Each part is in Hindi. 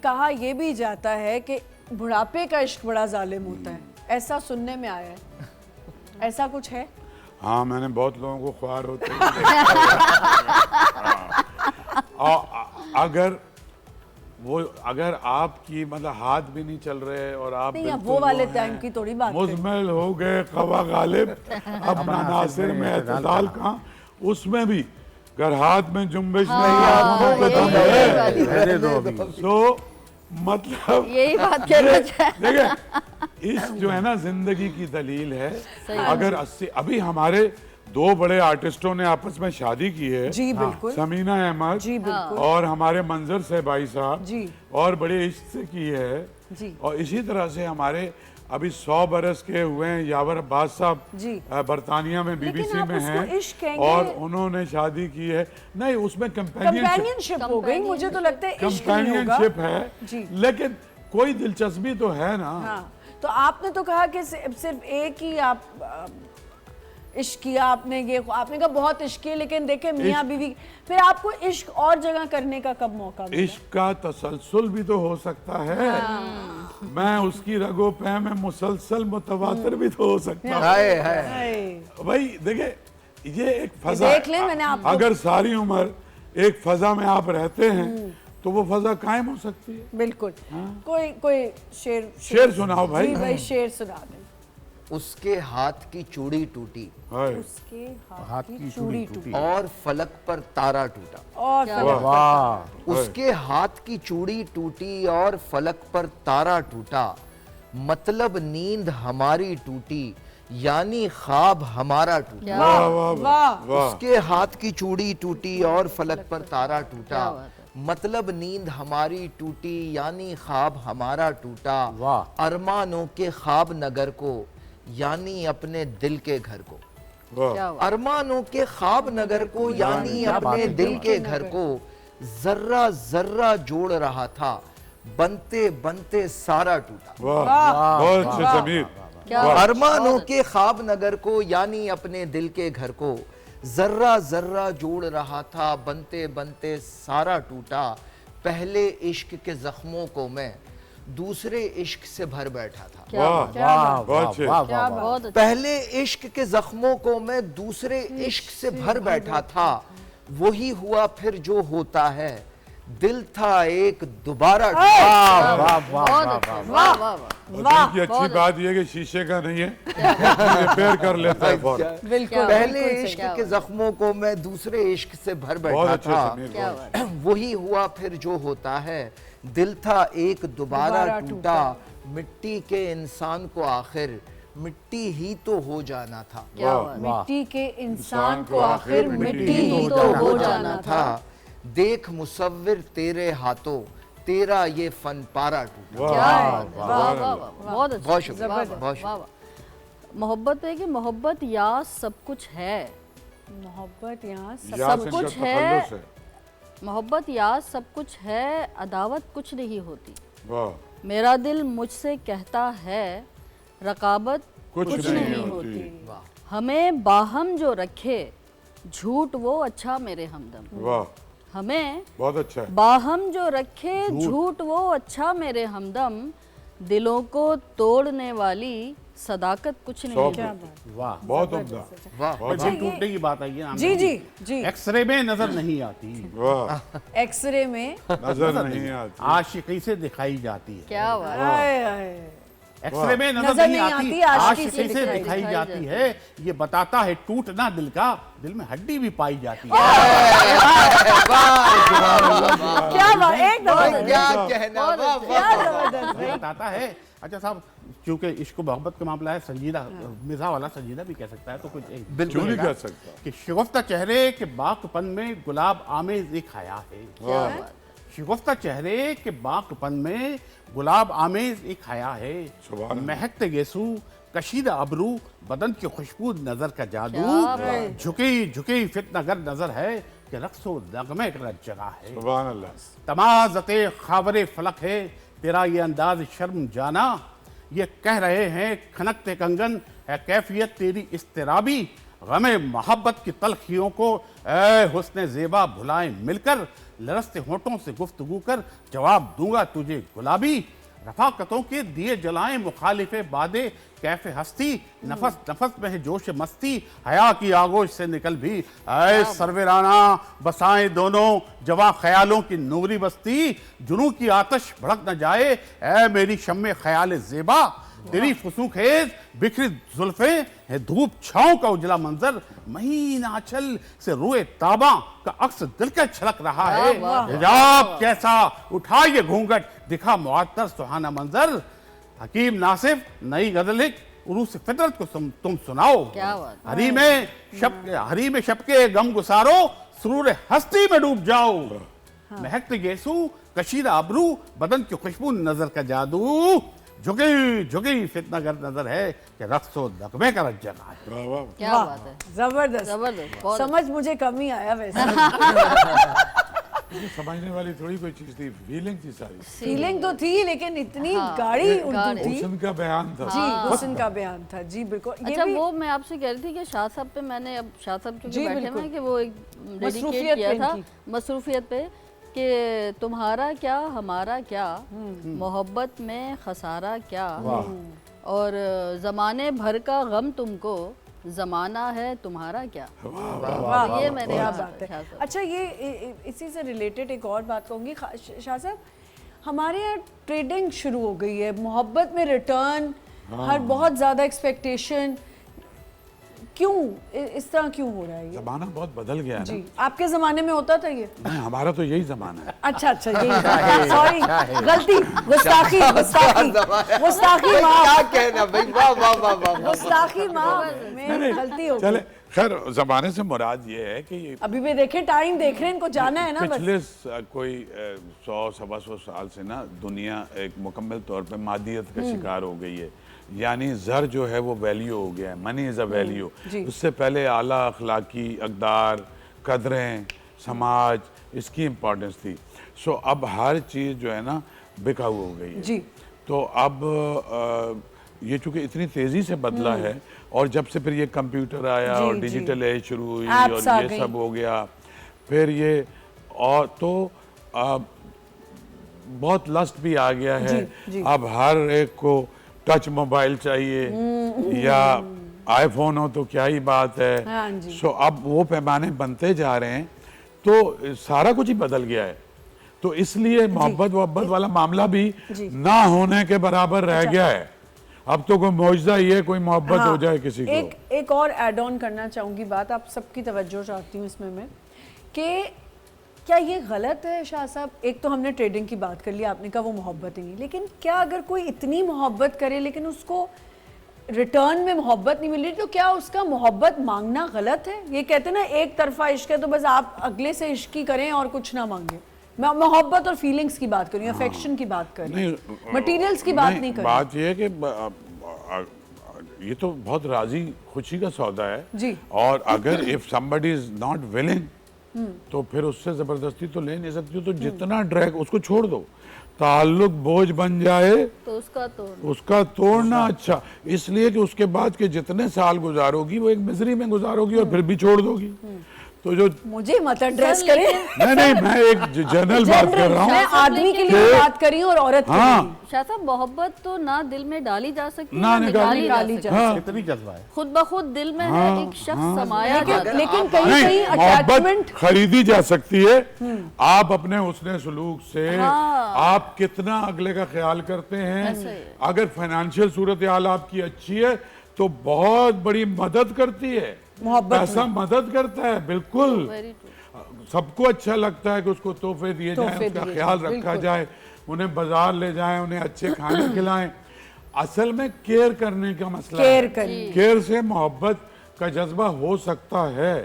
कहा ये भी जाता है कि बुढ़ापे का इश्क बड़ा जालिम होता है, ऐसा सुनने में आया है, ऐसा कुछ है? हाँ, मैंने बहुत लोगों को ख्वार होते हैं। अगर आपकी मतलब हाथ भी नहीं चल रहे और आप नहीं, वो वाले टाइम की थोड़ी बात है। मुजमल हो गए ख़वा गालिब, अब नासिर में एतदाल कहाँ, उसमें भी अगर हाथ में जुम्बिश नहीं आंखों पे दम है, तो मतलब यही बात कहना चाहे। देखिए, इश्क जो है ना जिंदगी की दलील है। अगर 80 अभी हमारे दो बड़े आर्टिस्टों ने आपस में शादी की है, जी बिल्कुल, समीना अहमद जी बिल्कुल, और हमारे मंजर से भाई साहब जी, और बड़े इश्क से की है जी, और इसी तरह से हमारे अभी 100 बरस के हुए हैं यावर अब्बास साहब जी, बरतानिया में बीबीसी आप में उसको हैं इश्क कहेंगे? और उन्होंने शादी की है। नहीं, उसमें कंपेनियनशिप हो गई, मुझे तो लगता है इश्क नहीं होगा। कंपेनियनशिप है जी, लेकिन कोई दिलचस्पी तो है ना। हाँ, तो आपने तो कहा कि सिर्फ एक ही आप इश्क किया आपने, ये आपने कहा बहुत इश्क किया, लेकिन देखे मियाँ बीवी, फिर आपको इश्क और जगह करने का कब मौका मिला? इश्क का तसलसल भी तो हो सकता है। मैं उसकी रगों पे में मुसलसल मुतवातिर भी तो हो सकता है। भाई देखिए, ये एक फजा, देख लें मैंने आपको, अगर सारी उम्र एक फजा में आप रहते हैं तो वो फजा कायम हो सकती है। बिल्कुल। कोई शेर सुनाओ भाई। जी भाई, शेर सुना दें। उसके हाथ की चूड़ी टूटी, उसके हाथ की चूड़ी टूटी और फलक पर तारा टूटा। और वाह। उसके हाथ की चूड़ी टूटी और फलक पर तारा टूटा, मतलब नींद हमारी टूटी, यानी ख्वाब हमारा टूटा। वाह वाह वाह। उसके हाथ की चूड़ी टूटी और फलक पर तारा टूटा, मतलब नींद हमारी टूटी, यानी ख्वाब हमारा टूटा। अरमानों के ख्वाब नगर को, यानी अपने दिल के घर को। अरमानों के ख्वाब नगर को, यानी अपने दिल के घर को, जर्रा जर्रा जोड़ रहा था, बनते बनते सारा टूटा। बहुत अच्छे समीर। अरमानों के ख्वाब नगर को, यानी अपने दिल के घर को, जर्रा जर्रा जोड़ रहा था, बनते बनते सारा टूटा। पहले इश्क के जख्मों को मैं दूसरे इश्क से भर बैठा था। पहले इश्क के जख्मों को मैं दूसरे इश्क से भर बैठा था, वही हुआ फिर जो होता है, दिल था एक दोबारा। की अच्छी बात यह कि शीशे का नहीं है, रिपेयर कर लेता है फौरन। पहले इश्क के जख्मों को मैं दूसरे इश्क से भर बैठा था, वही हुआ फिर जो होता है, दिल था एक दोबारा टूटा। मिट्टी के इंसान को आखिर मिट्टी ही तो हो जाना था। मिट्टी के इंसान को आखिर मिट्टी ही तो हो जाना था। देख मुसव्विर तेरे हाथों, तेरा ये फन पारा टूटा। बहुत शुक्रिया। मोहब्बत है कि मोहब्बत या सब कुछ है, मोहब्बत यहाँ सब कुछ है, मोहब्बत या सब कुछ है, अदावत कुछ नहीं होती। मेरा दिल मुझसे कहता है, रकाबत कुछ नहीं होती। हमें बाहम जो रखे, झूठ वो अच्छा मेरे हमदम। हमें बहुत अच्छा है। बाहम जो रखे, झूठ वो अच्छा मेरे हमदम, दिलों को तोड़ने वाली सदाकत कुछ नहीं। वाह, बहुत उम्दा। दिल टूटने की बात आई है। जी जी जी। एक्सरे में नजर नहीं आती, एक्सरे में नजर नहीं आती, आशिकी से दिखाई जाती है। क्या बात। एक्सरे में नजर नहीं आती, आशिकी से दिखाई जाती है। ये बताता है टूटना दिल का, दिल में हड्डी भी पाई जाती है। क्या बात, एकदम बताता है। अच्छा साहब, क्योंकि इश्क मोहब्बत का मामला है, संजीदा मिजाज वाला, संजीदा भी कह सकता है, तो कुछ बिल्कुल नहीं कह सकता कि शिगुफ्ता चेहरे के बाकपन में गुलाब आमेज एक हया है। शिगुफ्ता चेहरे के बाकपन में गुलाब आमेज एक हया है। महकते गेसू, कशीदा अबरू, बदन की खुशबू, नजर का जादू, झुकी झुकी फितनागर नजर है कि रक्सो नगमे का जगह है। सुभान अल्लाह। तमाज़ते खावरे फलक है तेरा ये अंदाज शर्म जाना, ये कह रहे हैं खनकते कंगन है कैफियत तेरी इस्तिराबी। गमे मोहब्बत की तलखियों को ए हुस्न ज़ेबा भुलाएं मिलकर, लरसते होठों से गुफ्तगू कर जवाब दूंगा तुझे गुलाबी। रफाकतों के दिए जलाएं मुखालिफे बादे कैफे हस्ती, नफस नफस में है जोश मस्ती, हया की आगोश से निकल भी ऐ सरवेराना बसाएं दोनों जवा ख्यालों की नूरी बस्ती, जुनू की आतश भड़क न जाए ऐ मेरी शम्मे ख्याल ज़ेबा, तेरी फुसूखेज बिखरी जुल्फे है धूप छाँव का उजला मंजर, महीन आंचल से रुए ताबा का अक्स दिल के छलक रहा है, हिजाब कैसा उठा ये घूंघट दिखा मुअत्तर सुहाना मंजर। हकीम नासिफ नई गजल लिख उरूस फितरत को तुम सुनाओ, क्या बात। हरी में शब के गम गुसारो सुरूर हस्ती में डूब जाओ, महकते गेसू कशीदा अबरू बदन की खुशबू नजर का जादू, झुकी झुकी फितना गर नजर है कि रक्सो नगमे का रख जगह है। क्या बात है, जबरदस्त जबरदस्त, बहुत समझ मुझे कम ही आया वैसे। समझने वाली थोड़ी कोई चीज थी, फीलिंग थी सारी। फीलिंग तो थी लेकिन इतनी गाढ़ी उर्दू थी। हुस्न का बयान था। जी हुस्न का बयान था जी बिल्कुल। ये अच्छा भी वो मैं आपसे कह रही थी कि शाह साहब पे मैंने अब शाह साहब क्योंकि जी, बैठे बिल्कुल। हुए हैं कि वो एक डेडिकेट मसरूफियत किया पे था इनकी। मसरूफियत पे कि तुम्हारा क्या हमारा क्या, मोहब्बत में खसारा क्या, और ज़माने भर का गम तुमको ज़माना है तुम्हारा क्या। वाह ये मैंने क्या कहा बात है। शाह साहब। अच्छा ये इसी से रिलेटेड एक और बात कहूँगी शाह साहब, हमारे यहाँ ट्रेडिंग शुरू हो गई है, मोहब्बत में रिटर्न, हर बहुत ज़्यादा एक्सपेक्टेशन, क्यों इस तरह क्यों हो रहा है ये? जमाना बहुत बदल गया है जी ना। आपके ज़माने में होता था ये? नहीं, हमारा तो यही जमाना है। अच्छा अच्छा यही सॉरी गलती गुस्ताखी गुस्ताखी गुस्ताखी भाई, माफ क्या कहना भाई, वाह वाह वाह वाह। गुस्ताखी माफ में गलती हो चले गई। खैर जमाने से मुराद ये है कि ये अभी भी देखें टाइम देख रहे हैं, इनको जाना है ना बस। पिछले कोई 100-125 साल से ना दुनिया एक मुकम्मल तौर पे मादियत का शिकार हो गई है, यानी ज़र जो है वो वैल्यू हो गया है, मनी इज़ अ वैल्यू। उससे पहले आला अखलाकी अक़दार कदरें समाज इसकी इम्पोर्टेंस थी। सो अब हर चीज़ जो है ना बिकाऊ हो गई है जी। तो अब ये चूँकि इतनी तेज़ी से बदला है और जब से फिर ये कंप्यूटर आया जी, और जी। डिजिटल एज शुरू हुई Apps आ और ये गई। सब हो गया, फिर ये और तो बहुत लस्ट भी आ गया है। जी। अब हर एक को टच मोबाइल चाहिए या आईफोन हो तो क्या ही बात है। हाँ जी। सो अब वो पैमाने बनते जा रहे हैं तो सारा कुछ ही बदल गया है, तो इसलिए मोहब्बत वाला मामला भी ना होने के बराबर रह गया है। अब तो कोई मौजदा ही है कोई मोहब्बत हो जाए किसी को। एक और ऐड ऑन करना चाहूँगी बात, आप सबकी तवज्जो चाहती हूँ इसमें मैं, कि क्या ये गलत है शाह साहब? एक तो हमने ट्रेडिंग की बात कर ली, आपने कहा वो मोहब्बत ही नहीं, लेकिन क्या अगर कोई इतनी मोहब्बत करे लेकिन उसको रिटर्न में मोहब्बत नहीं मिल रही, तो क्या उसका मोहब्बत मांगना गलत है? ये कहते हैं ना एक तरफा इश्क है तो बस आप अगले से इश्क ही करें और कुछ ना मांगे। मैं मोहब्बत और फीलिंग्स की बात कर रही हूँ, अफेक्शन की बात कर रही हूँ, मटीरियल्स की बात नहीं कर रही। बात ये है कि ये तो बहुत राजी खुशी का सौदा है जी। और अगर if somebody is not willing तो फिर उससे जबरदस्ती तो ले नहीं सकती, तो जितना ड्रैग उसको छोड़ दो, ताल्लुक बोझ बन जाए तो उसका तोड़ना अच्छा, इसलिए कि उसके बाद के जितने साल गुजारोगी वो एक मिजरी में गुजारोगी और फिर भी छोड़ दोगी। तो जो मुझे मत एड्रेस करें, नहीं मैं एक जनरल बात कर रहा मैं हूँ। आदमी के लिए बात करी और औरत के लिए। हाँ शाह साहब मोहब्बत तो ना दिल में डाली जा सकती ना निकाली जा जा सकती, हाँ। इतनी जज्बा है। खुद ब खुद दिल में है एक शख्स समाया जाता है। लेकिन कहीं नहीं, कहीं मोहब्बत अटैचमेंट खरीदी जा सकती है। आप अपने उसने सलूक से आप कितना अगले का ख्याल करते हैं, अगर फाइनेंशियल सूरत हाल आपकी अच्छी है तो बहुत बड़ी मदद करती है, मोहब्बत पैसा मदद करता है बिल्कुल। Very true. सबको अच्छा लगता है कि उसको तोहफे दिए जाएं, उसका ख्याल रखा जाए, उन्हें बाजार ले जाएं, उन्हें अच्छे खाने खिलाएं। असल में केयर करने का मसला केयर है। करिए। केयर से मोहब्बत का जज्बा हो सकता है,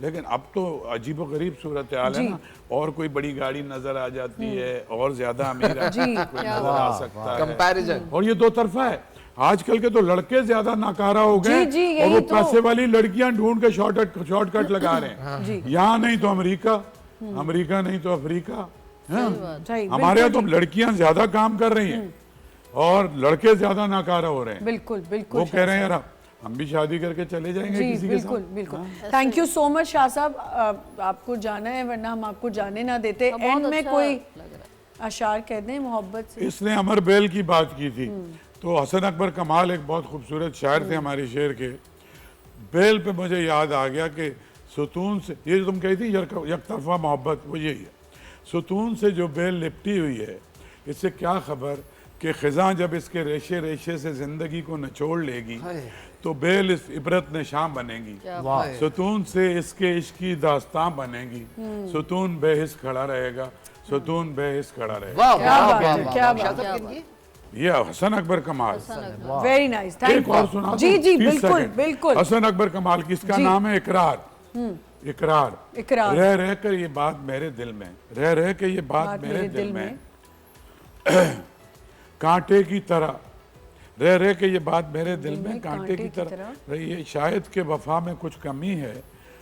लेकिन अब तो अजीबो गरीब सूरत हाल है ना, और कोई बड़ी गाड़ी नजर आ जाती है और ज्यादा अमीर आदमी कोई नजर आ सकता है, कंपैरिजन। और ये दो तरफा है। आजकल के तो लड़के ज्यादा नाकारा हो गए जी, और वो यही तो। पैसे वाली लड़कियां ढूंढ के शॉर्टकट लगा रहे हैं। यहाँ नहीं तो अमेरिका, अमेरिका नहीं तो अफ्रीका। सही, हमारे यहाँ तो लड़कियां ज्यादा काम कर रही हैं और लड़के ज्यादा नाकारा हो रहे हैं। बिल्कुल बिल्कुल वो कह रहे हैं यार हम भी शादी करके चले जाएंगे जी किसी के बिल्कुल साथ। बिल्कुल। Thank you so much Shah साहब, आपको जाना है वरना हम आपको जाने ना देते। एंड में अच्छा कोई लग रहा है। अशार कह दें मोहब्बत से। इसने अमर बेल की बात की थी, तो हसन अकबर कमाल एक बहुत खूबसूरत शायर थे हमारे शेर के। बेल पे मुझे याद आ गया कि सुतून से, ये जो तुम कही थी एक तरफा मोहब्बत, वो यही है। सुतून से जो बेल लिपटी हुई है, इससे क्या खबर कि खिज़ां जब इसके रेशे रेशे से ज़िंदगी को निचोड़ लेगी तो बेल इस इबरत निशान बनेगी। सुतून से इसके इश्क की दास्तां बनेगी। सुतून बेहिस खड़ा रहेगा, सुतून बेहिस खड़ा रहेगा। वाह क्या वाह बात वाह है, वाह, क्या शाह बात साहब किनकी? ये हसन अकबर कमाल। वेरी नाइस, एक थैंक और सुना यू। दूं? जी जी 30 बिल्कुल सेकंड। बिल्कुल। हसन अकबर कमाल की, इसका जी। नाम है इकरार। इकरार। इकरार। रह रह कर ये बात मेरे दिल में, रह रह के ये बात मेरे दिल में कांटे की तरह, रह रह के ये बात मेरे दिल में कांटे की तरह रही है। शायद के वफा में कुछ कमी है,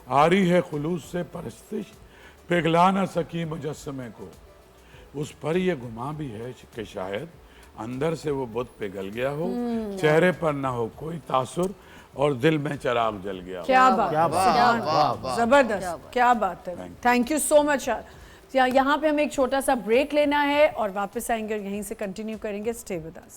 आ रही है खुलूस से परस्तिश, पिघला ना सकी मुजस्समे को। उस पर ये गुमा भी है कि शायद अंदर से वो बुत पिघल गया हो, चेहरे पर ना हो कोई तासुर और दिल में चिराग जल गया हो। क्या बात, जबरदस्त, क्या बात है। Thank you so much. यहाँ पे हमें एक छोटा सा ब्रेक लेना है और वापस आएंगे और यहीं से कंटिन्यू करेंगे। Stay with us.